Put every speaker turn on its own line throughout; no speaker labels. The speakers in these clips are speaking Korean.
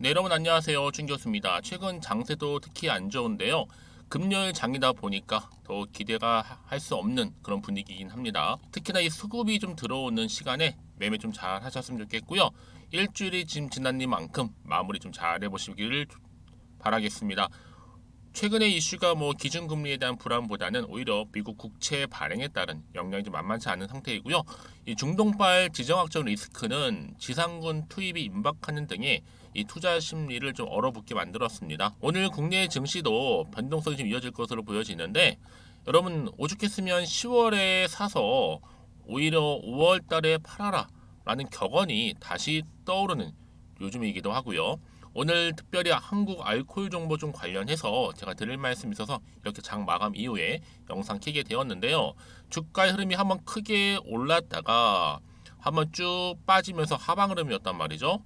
네, 여러분 안녕하세요. 준 교수입니다. 최근 장세도 특히 안 좋은데요. 금요일 장이다 보니까 더 기대가 할 수 없는 그런 분위기이긴 합니다. 특히나 이 수급이 좀 들어오는 시간에 매매 좀 잘 하셨으면 좋겠고요. 일주일이 지금 지난니만큼 마무리 좀 잘 해보시기를 바라겠습니다. 최근의 이슈가 기준금리에 대한 불안보다는 오히려 미국 국채 발행에 따른 영향이 좀 만만치 않은 상태이고요. 이 중동발 지정학적 리스크는 지상군 투입이 임박하는 등의 이 투자 심리를 좀 얼어붙게 만들었습니다. 오늘 국내 증시도 변동성이 좀 이어질 것으로 보여지는데 여러분 오죽했으면 10월에 사서 오히려 5월 달에 팔아라 라는 격언이 다시 떠오르는 요즘이기도 하고요. 오늘 특별히 한국 알코올 정보 좀 관련해서 제가 드릴 말씀이 있어서 이렇게 장 마감 이후에 영상 켜게 되었는데요. 주가의 흐름이 한번 크게 올랐다가 한번 쭉 빠지면서 하방 흐름이었단 말이죠.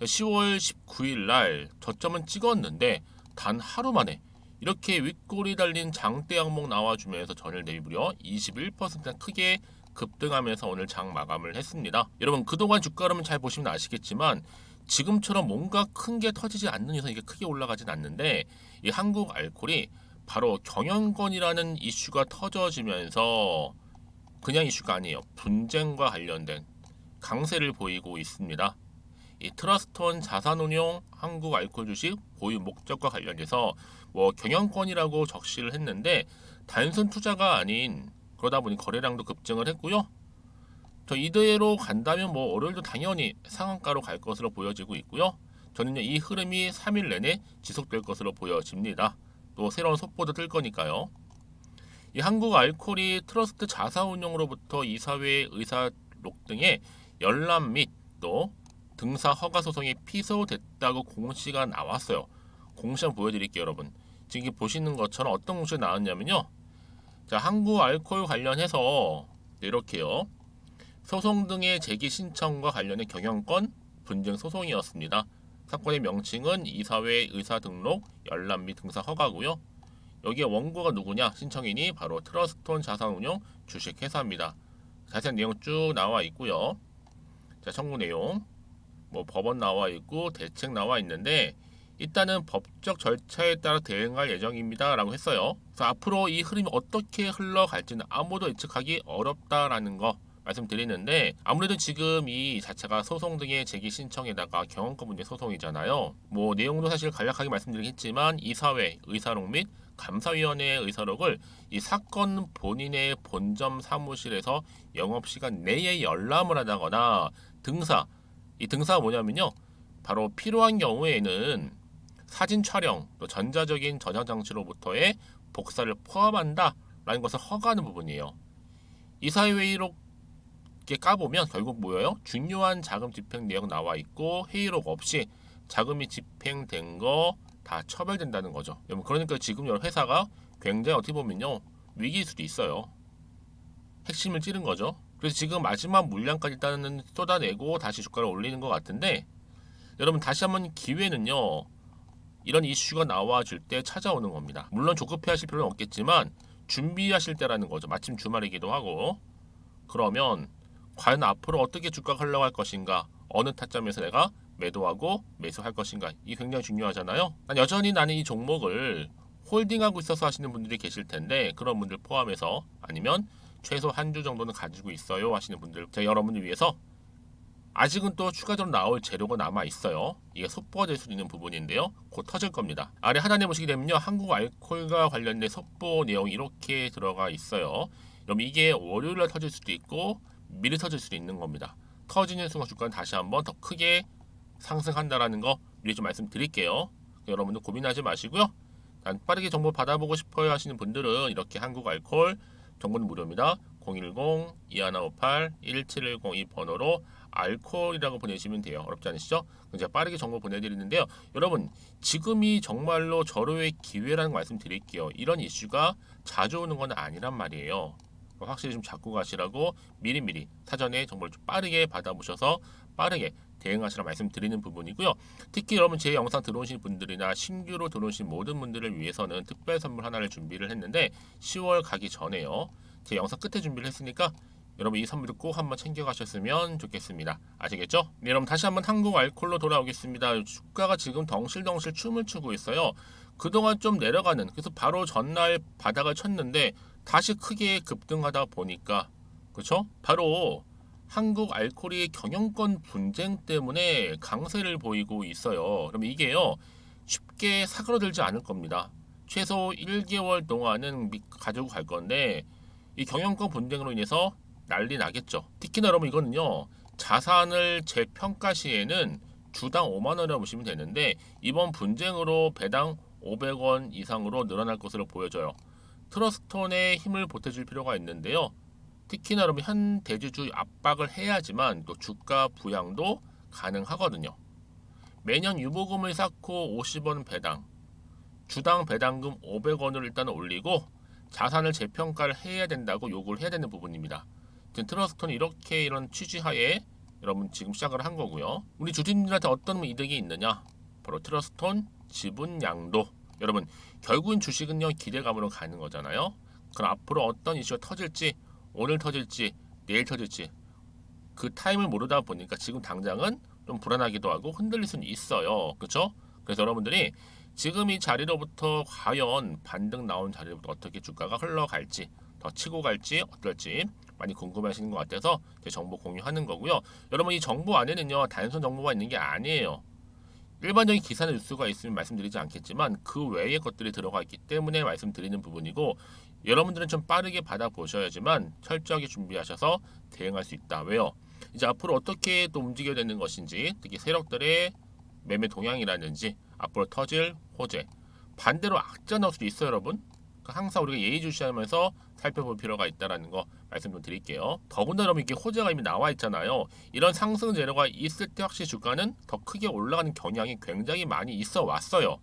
10월 19일 날 저점은 찍었는데 단 하루 만에 이렇게 윗골이 달린 장대 항목 나와주면서 전일 대비 무려 21%나 크게 급등하면서 오늘 장 마감을 했습니다. 여러분 그동안 주가 흐름을 잘 보시면 아시겠지만 지금처럼 뭔가 큰 게 터지지 않는 이상 이게 크게 올라가진 않는데 이 한국 알코올이 바로 경영권이라는 이슈가 터져지면서 그냥 이슈가 아니에요. 분쟁과 관련된 강세를 보이고 있습니다. 이 트러스트원 자산운용 한국 알코올 주식 보유 목적과 관련해서 경영권이라고 적시를 했는데 단순 투자가 아닌 그러다 보니 거래량도 급증을 했고요. 저 이대로 간다면 월요일도 당연히 상한가로 갈 것으로 보여지고 있고요. 저는 이 흐름이 3일 내내 지속될 것으로 보여집니다. 또 새로운 속보도 뜰 거니까요. 이 한국 알코올이 트러스트 자사운용으로부터 이사회 의사록 등의 열람 및 또 등사 허가 소송이 피소됐다고 공시가 나왔어요. 공시 한번 보여드릴게요, 여러분. 지금 보시는 것처럼 어떤 공시가 나왔냐면요. 자, 한국 알코올 관련해서 이렇게요. 소송 등의 제기 신청과 관련된 경영권 분쟁 소송이었습니다. 사건의 명칭은 이사회 의사 등록 열람 및 등사 허가고요. 여기에 원고가 누구냐? 신청인이 바로 트러스톤 자산운용 주식회사입니다. 자세한 내용 쭉 나와 있고요. 자, 청구 내용 법원 나와 있고 대책 나와 있는데 일단은 법적 절차에 따라 대응할 예정입니다 라고 했어요. 그래서 앞으로 이 흐름이 어떻게 흘러갈지는 아무도 예측하기 어렵다라는 거 말씀드리는데 아무래도 지금 이 자체가 소송 등의 제기 신청에다가 경영권 문제 소송이잖아요. 내용도 사실 간략하게 말씀드리겠지만 이사회 의사록 및 감사위원회의 의사록을 이 사건 본인의 본점 사무실에서 영업시간 내에 열람을 하다거나 등사, 이 등사가 뭐냐면요, 바로 필요한 경우에는 사진 촬영, 또 전자적인 저장 장치로부터의 복사를 포함한다라는 것을 허가하는 부분이에요. 이사회의록 까보면 결국 뭐예요? 중요한 자금 집행 내용 나와 있고 회의록 없이 자금이 집행된 거 다 처벌된다는 거죠. 그러니까 지금 여러 회사가 굉장히 어떻게 보면요 위기일 수도 있어요. 핵심을 찌른 거죠. 그래서 지금 마지막 물량까지 일단은 쏟아내고 다시 주가를 올리는 것 같은데 여러분 다시 한번 기회는요 이런 이슈가 나와줄 때 찾아오는 겁니다. 물론 조급해 하실 필요는 없겠지만 준비하실 때라는 거죠. 마침 주말이기도 하고. 그러면 과연 앞으로 어떻게 주가가 흘러갈 것인가, 어느 타점에서 내가 매도하고 매수할 것인가, 이게 굉장히 중요하잖아요. 여전히 나는 이 종목을 홀딩하고 있어서 하시는 분들이 계실 텐데 그런 분들 포함해서 아니면 최소 한 주 정도는 가지고 있어요 하시는 분들, 제가 여러분을 위해서 아직은 또 추가적으로 나올 재료가 남아 있어요. 이게 속보가 될 수 있는 부분인데요. 곧 터질 겁니다. 아래 하단에 보시게 되면요, 한국 알코올과 관련된 속보 내용이 이렇게 들어가 있어요. 그럼 이게 월요일날 터질 수도 있고 미리 터질 수도 있는 겁니다. 터지는 순간 주가는 다시 한번 더 크게 상승한다라는 거 미리 좀 말씀드릴게요. 여러분들 고민하지 마시고요. 빠르게 정보 받아보고 싶어요 하시는 분들은 이렇게 한국 알코올 정보는 무료입니다. 010-2158-1710 번호로 알코올이라고 보내시면 돼요. 어렵지 않으시죠? 제가 빠르게 정보 보내드리는데요. 여러분 지금이 정말로 절호의 기회라는 말씀 드릴게요. 이런 이슈가 자주 오는 건 아니란 말이에요. 확실히 좀 잡고 가시라고 미리미리 사전에 정보를 좀 빠르게 받아보셔서 빠르게 대응하시라 말씀드리는 부분이고요. 특히 여러분 제 영상 들어오신 분들이나 신규로 들어오신 모든 분들을 위해서는 특별 선물 하나를 준비를 했는데 10월 가기 전에요. 제 영상 끝에 준비를 했으니까 여러분 이 선물도 꼭 한번 챙겨가셨으면 좋겠습니다. 아시겠죠? 네, 여러분 다시 한번 한국 알콜로 돌아오겠습니다. 주가가 지금 덩실덩실 춤을 추고 있어요. 그동안 좀 내려가는, 그래서 바로 전날 바닥을 쳤는데 다시 크게 급등하다 보니까, 그렇죠? 바로 한국 알콜이 경영권 분쟁 때문에 강세를 보이고 있어요. 그럼 이게요, 쉽게 사그러들지 않을 겁니다. 최소 1개월 동안은 가지고 갈 건데 이 경영권 분쟁으로 인해서 난리 나겠죠. 특히나 여러분 이거는요, 자산을 재평가 시에는 주당 5만 원이라고 보시면 되는데 이번 분쟁으로 배당 500원 이상으로 늘어날 것으로 보여져요. 트러스톤에 힘을 보태줄 필요가 있는데요. 특히나 여러분 현 대주주 압박을 해야지만 또 주가 부양도 가능하거든요. 매년 유보금을 쌓고 50원 배당, 주당 배당금 500원을 일단 올리고 자산을 재평가를 해야 된다고 요구를 해야 되는 부분입니다. 트러스톤이 이렇게 이런 취지하에 여러분 지금 시작을 한 거고요. 우리 주주님들한테 어떤 이득이 있느냐? 바로 트러스톤 지분 양도. 여러분 결국은 주식은요, 기대감으로 가는 거잖아요. 그럼 앞으로 어떤 이슈가 터질지, 오늘 터질지, 내일 터질지 그 타임을 모르다 보니까 지금 당장은 좀 불안하기도 하고 흔들릴 수는 있어요. 그렇죠? 그래서 여러분들이 지금 이 자리로부터 과연 반등 나온 자리로부터 어떻게 주가가 흘러갈지, 더 치고 갈지 어떨지 많이 궁금하시는 것 같아서 제 정보 공유하는 거고요. 여러분 이 정보 안에는요, 단순 정보가 있는 게 아니에요. 일반적인 기사나 뉴스가 있으면 말씀드리지 않겠지만 그 외의 것들이 들어가 있기 때문에 말씀드리는 부분이고, 여러분들은 좀 빠르게 받아보셔야지만 철저하게 준비하셔서 대응할 수 있다. 왜요? 이제 앞으로 어떻게 또 움직여야 되는 것인지, 특히 세력들의 매매 동향이라든지 앞으로 터질 호재, 반대로 악재 나올 수도 있어요, 여러분. 항상 우리가 예의주시하면서 살펴볼 필요가 있다는 거 말씀 좀 드릴게요. 더군다나 여러분 이게 호재가 이미 나와 있잖아요. 이런 상승 재료가 있을 때 확실히 주가는 더 크게 올라가는 경향이 굉장히 많이 있어 왔어요.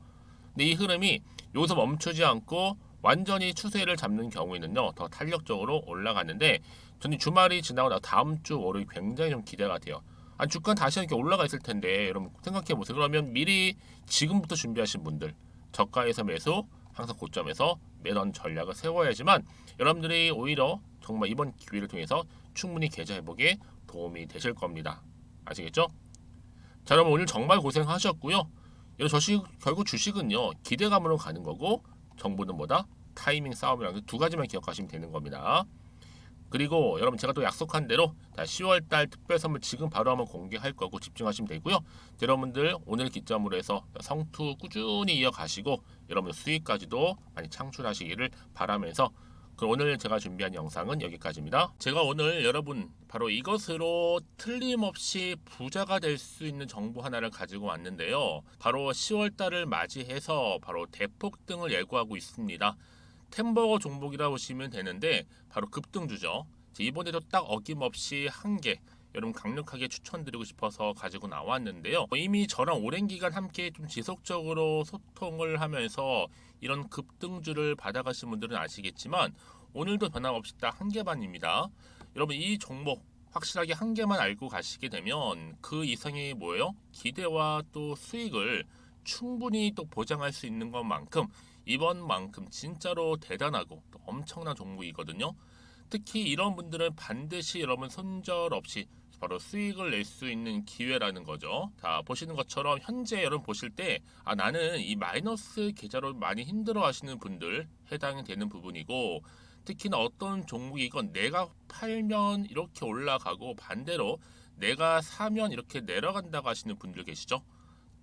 근데 이 흐름이 여기서 멈추지 않고 완전히 추세를 잡는 경우에는요, 더 탄력적으로 올라가는데 저는 주말이 지나고 나 다음 주 월요일 굉장히 좀 기대가 돼요. 아니 주가 다시 이렇게 올라가 있을 텐데 여러분 생각해 보세요. 그러면 미리 지금부터 준비하신 분들, 저가에서 매수, 항상 고점에서 매던 전략을 세워야지만 여러분들이 오히려 정말 이번 기회를 통해서 충분히 계좌 회복에 도움이 되실 겁니다. 아시겠죠? 자, 여러분 오늘 정말 고생하셨고요. 결국 주식은요, 기대감으로 가는 거고 정보는 뭐다? 타이밍 싸움이라는 두 가지만 기억하시면 되는 겁니다. 그리고 여러분 제가 또 약속한 대로 10월달 특별 선물 지금 바로 한번 공개할 거고 집중하시면 되고요. 여러분들 오늘 기점으로 해서 성투 꾸준히 이어가시고 여러분 수익까지도 많이 창출하시기를 바라면서, 그럼 오늘 제가 준비한 영상은 여기까지입니다. 제가 오늘 여러분 바로 이것으로 틀림없이 부자가 될 수 있는 정보 하나를 가지고 왔는데요. 바로 10월달을 맞이해서 바로 대폭등을 예고하고 있습니다. 템버거 종목이라 보시면 되는데 바로 급등주죠. 이번에도 딱 어김없이 한 개 여러분 강력하게 추천드리고 싶어서 가지고 나왔는데요. 이미 저랑 오랜 기간 함께 좀 지속적으로 소통을 하면서 이런 급등주를 받아가신 분들은 아시겠지만 오늘도 변함없이 딱 한 개만입니다. 여러분 이 종목 확실하게 한 개만 알고 가시게 되면 그 이상이 뭐예요? 기대와 또 수익을 충분히 또 보장할 수 있는 것만큼 이번만큼 진짜로 대단하고 또 엄청난 종목이거든요. 특히 이런 분들은 반드시 여러분 손절 없이 바로 수익을 낼 수 있는 기회라는 거죠. 자, 보시는 것처럼 현재 여러분 보실 때 나는 이 마이너스 계좌로 많이 힘들어 하시는 분들 해당이 되는 부분이고, 특히나 어떤 종목이건 내가 팔면 이렇게 올라가고 반대로 내가 사면 이렇게 내려간다고 하시는 분들 계시죠.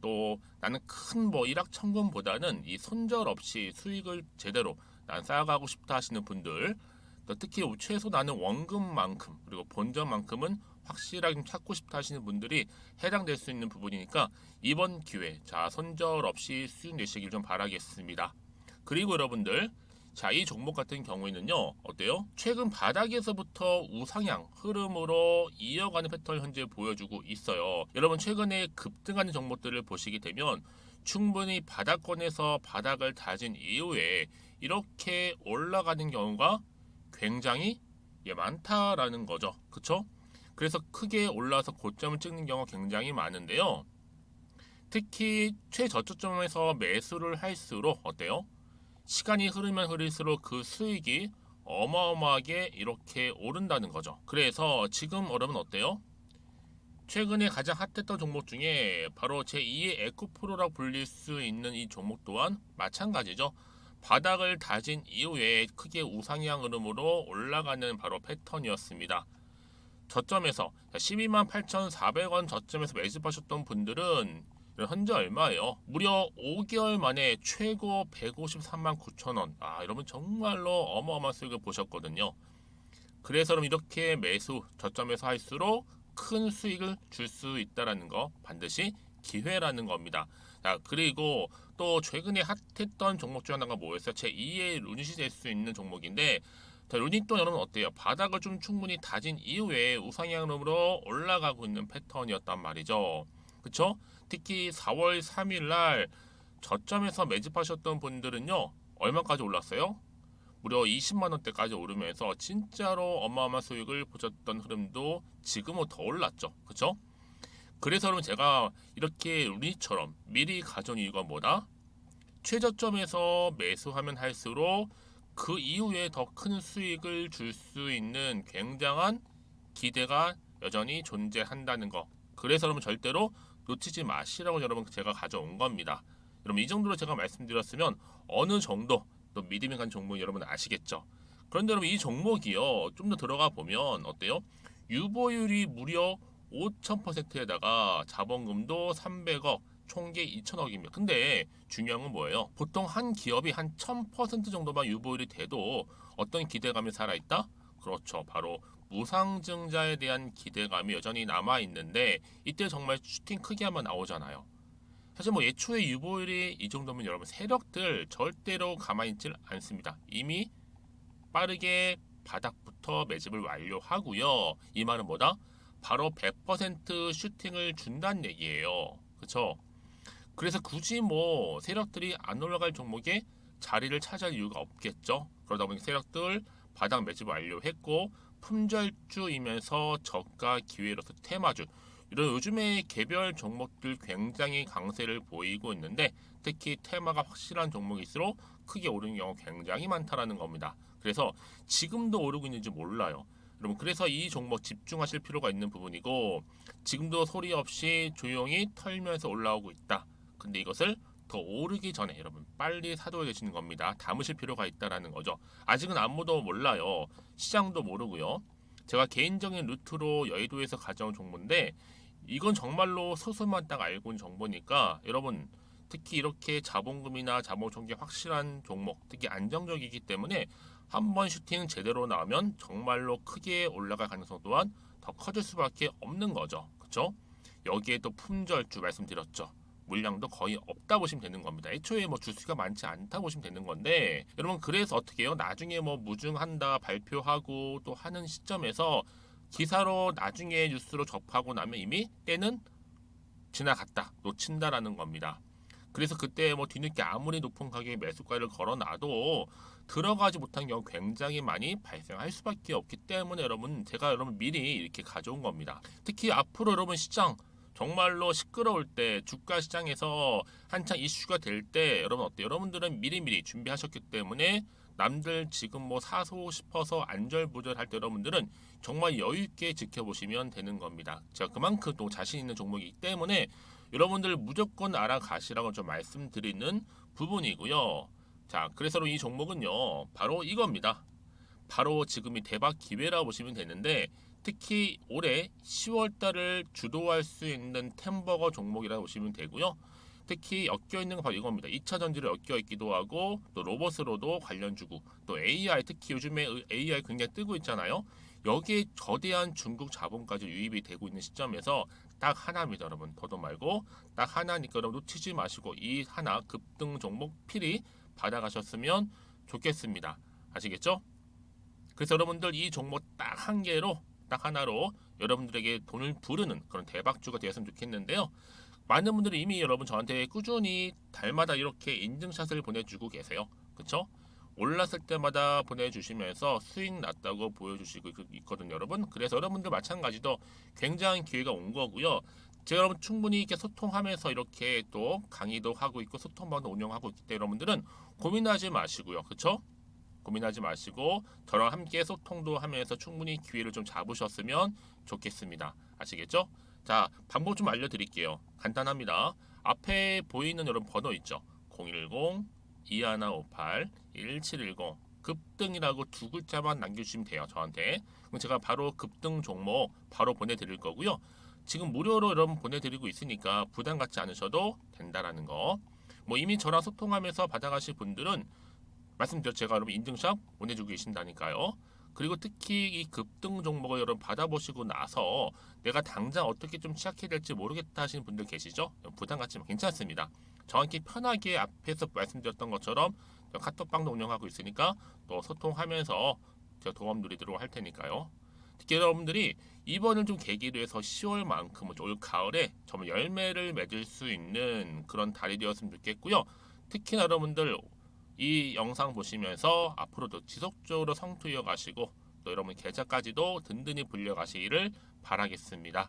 또 나는 큰 뭐 일확천금보다는 이 손절 없이 수익을 제대로 난 쌓아가고 싶다 하시는 분들, 또 특히 최소 나는 원금만큼 그리고 본전만큼은 확실하게 좀 찾고 싶다 하시는 분들이 해당될 수 있는 부분이니까 이번 기회 자 손절 없이 수익 내시길 좀 바라겠습니다. 그리고 여러분들 자, 이 종목 같은 경우에는요, 어때요? 최근 바닥에서부터 우상향 흐름으로 이어가는 패턴을 현재 보여주고 있어요. 여러분 최근에 급등하는 종목들을 보시게 되면 충분히 바닥권에서 바닥을 다진 이후에 이렇게 올라가는 경우가 굉장히 많다라는 거죠. 그쵸? 그래서 크게 올라서 고점을 찍는 경우가 굉장히 많은데요. 특히 최저점에서 매수를 할수록 어때요? 시간이 흐르면 흐를수록 그 수익이 어마어마하게 이렇게 오른다는 거죠. 그래서 지금 여러분 어때요? 최근에 가장 핫했던 종목 중에 바로 제2의 에코프로라고 불릴 수 있는 이 종목 또한 마찬가지죠. 바닥을 다진 이후에 크게 우상향 흐름으로 올라가는 바로 패턴이었습니다. 저점에서 12만 8,400원 저점에서 매집하셨던 분들은 현재 얼마예요? 무려 5개월 만에 최고 153만 9천 원. 여러분 정말로 어마어마한 수익을 보셨거든요. 그래서 여러분 이렇게 매수 저점에서 할수록 큰 수익을 줄 수 있다라는 거 반드시 기회라는 겁니다. 자, 그리고 또 최근에 핫했던 종목 중 하나가 뭐였어요? 제2의 루닛이 될 수 있는 종목인데, 자, 루닛도 여러분 어때요? 바닥을 좀 충분히 다진 이후에 우상향으로 올라가고 있는 패턴이었단 말이죠. 그쵸? 특히 4월 3일 날 저점에서 매집하셨던 분들은요, 얼마까지 올랐어요? 무려 20만 원대까지 오르면서 진짜로 어마어마한 수익을 보셨던 흐름도 지금은 더 올랐죠. 그쵸? 그래서 여러분 제가 이렇게 루닛처럼 미리 가져온 이유가 뭐다? 최저점에서 매수하면 할수록 그 이후에 더 큰 수익을 줄 수 있는 굉장한 기대가 여전히 존재한다는 거. 그래서 여러분 절대로 놓치지 마시라고 여러분 제가 가져온 겁니다. 여러분 이 정도로 제가 말씀드렸으면 어느 정도 또 믿음이 간 종목 여러분 아시겠죠? 그런데 여러분 이 종목이요 좀 더 들어가 보면 어때요? 유보율이 무려 5,000%에다가 자본금도 300억, 총계 2천억입니다. 근데 중요한 건 뭐예요? 보통 한 기업이 한 1000% 정도만 유보율이 돼도 어떤 기대감이 살아있다? 그렇죠. 바로 무상증자에 대한 기대감이 여전히 남아있는데 이때 정말 슈팅 크게 한번 나오잖아요. 사실 뭐 예초에 유보율이 이 정도면 여러분 세력들 절대로 가만히 있질 않습니다. 이미 빠르게 바닥부터 매집을 완료하고요. 이 말은 뭐다? 바로 100% 슈팅을 준다는 얘기예요. 그렇죠? 그래서 굳이 뭐 세력들이 안 올라갈 종목에 자리를 차지할 이유가 없겠죠. 그러다 보니 세력들 바닥 매집 완료했고 품절주이면서 저가 기회로서 테마주 이런 요즘에 개별 종목들 굉장히 강세를 보이고 있는데 특히 테마가 확실한 종목일수록 크게 오르는 경우 굉장히 많다라는 겁니다. 그래서 지금도 오르고 있는지 몰라요. 여러분 그래서 이 종목 집중하실 필요가 있는 부분이고 지금도 소리 없이 조용히 털면서 올라오고 있다. 근데 이것을 더 오르기 전에 여러분 빨리 사둬야 되시는 겁니다. 담으실 필요가 있다라는 거죠. 아직은 아무도 몰라요. 시장도 모르고요. 제가 개인적인 루트로 여의도에서 가져온 정보인데 이건 정말로 소수만 딱 알고 있는 정보니까 여러분 특히 이렇게 자본금이나 자본총계 확실한 종목 특히 안정적이기 때문에 한번 슈팅 제대로 나오면 정말로 크게 올라갈 가능성 또한 더 커질 수밖에 없는 거죠. 그렇죠? 여기에 또 품절주 말씀드렸죠. 물량도 거의 없다 보시면 되는 겁니다. 애초에 뭐 주수가 많지 않다 보시면 되는 건데 여러분 그래서 어떻게 해요? 나중에 뭐 무증한다 발표하고 또 하는 시점에서 기사로 나중에 뉴스로 접하고 나면 이미 때는 지나갔다 놓친다라는 겁니다. 그래서 그때 뭐 뒤늦게 아무리 높은 가격에 매수가를 걸어놔도 들어가지 못한 경우 굉장히 많이 발생할 수밖에 없기 때문에 여러분 제가 여러분 미리 이렇게 가져온 겁니다. 특히 앞으로 여러분 시장 정말로 시끄러울 때 주가 시장에서 한창 이슈가 될 때 여러분 어때요? 여러분들은 미리미리 준비하셨기 때문에 남들 지금 뭐 사고 싶어서 안절부절할 때 여러분들은 정말 여유 있게 지켜보시면 되는 겁니다. 제가 그만큼 또 자신 있는 종목이기 때문에 여러분들 무조건 알아가시라고 좀 말씀드리는 부분이고요. 자, 그래서 이 종목은요, 바로 이겁니다. 바로 지금이 대박 기회라고 보시면 되는데 특히 올해 10월 달을 주도할 수 있는 템버거 종목이라고 보시면 되고요. 특히 엮여 있는 건 바로 이겁니다. 2차 전지를 엮여 있기도 하고 또 로봇으로도 관련 주고 또 AI 특히 요즘에 AI 굉장히 뜨고 있잖아요. 여기에 거대한 중국 자본까지 유입이 되고 있는 시점에서 딱 하나입니다, 여러분. 더도 말고 딱 하나니까 여러분 놓치지 마시고 이 하나 급등 종목 필히 받아가셨으면 좋겠습니다. 아시겠죠? 그래서 여러분들 이 종목 딱 한 개로 딱 하나로 여러분들에게 돈을 부르는 그런 대박주가 되었으면 좋겠는데요. 많은 분들이 이미 여러분 저한테 꾸준히 달마다 이렇게 인증샷을 보내주고 계세요. 그쵸? 올랐을 때마다 보내주시면서 수익 났다고 보여주시고 있거든요, 여러분. 그래서 여러분들 마찬가지도 굉장한 기회가 온 거고요. 제가 여러분 충분히 이렇게 소통하면서 이렇게 또 강의도 하고 있고 소통방도 운영하고 있기 때문에 여러분들은 고민하지 마시고요. 그쵸? 고민하지 마시고 저랑 함께 소통도 하면서 충분히 기회를 좀 잡으셨으면 좋겠습니다. 아시겠죠? 자, 방법 좀 알려드릴게요. 간단합니다. 앞에 보이는 이런 번호 있죠? 010-2158-1710 급등이라고 두 글자만 남겨주시면 돼요. 저한테. 그럼 제가 바로 급등 종목 바로 보내드릴 거고요. 지금 무료로 여러분 보내드리고 있으니까 부담 갖지 않으셔도 된다라는 거. 뭐 이미 저랑 소통하면서 받아가실 분들은 말씀드렸죠. 제가 여러분 인증샷 보내주고 계신다니까요. 그리고 특히 이 급등 종목을 여러분 받아보시고 나서 내가 당장 어떻게 좀 시작해야 될지 모르겠다 하시는 분들 계시죠? 부담 갖지만 괜찮습니다. 정확히 편하게 앞에서 말씀드렸던 것처럼 카톡방도 운영하고 있으니까 또 소통하면서 제가 도움 드리도록 할 테니까요. 특히 여러분들이 이번을 좀 계기로 해서 10월만큼 올 가을에 정말 열매를 맺을 수 있는 그런 달이 되었으면 좋겠고요. 특히나 여러분들 이 영상 보시면서 앞으로도 지속적으로 성투 이어가시고 또 여러분 계좌까지도 든든히 불려가시기를 바라겠습니다.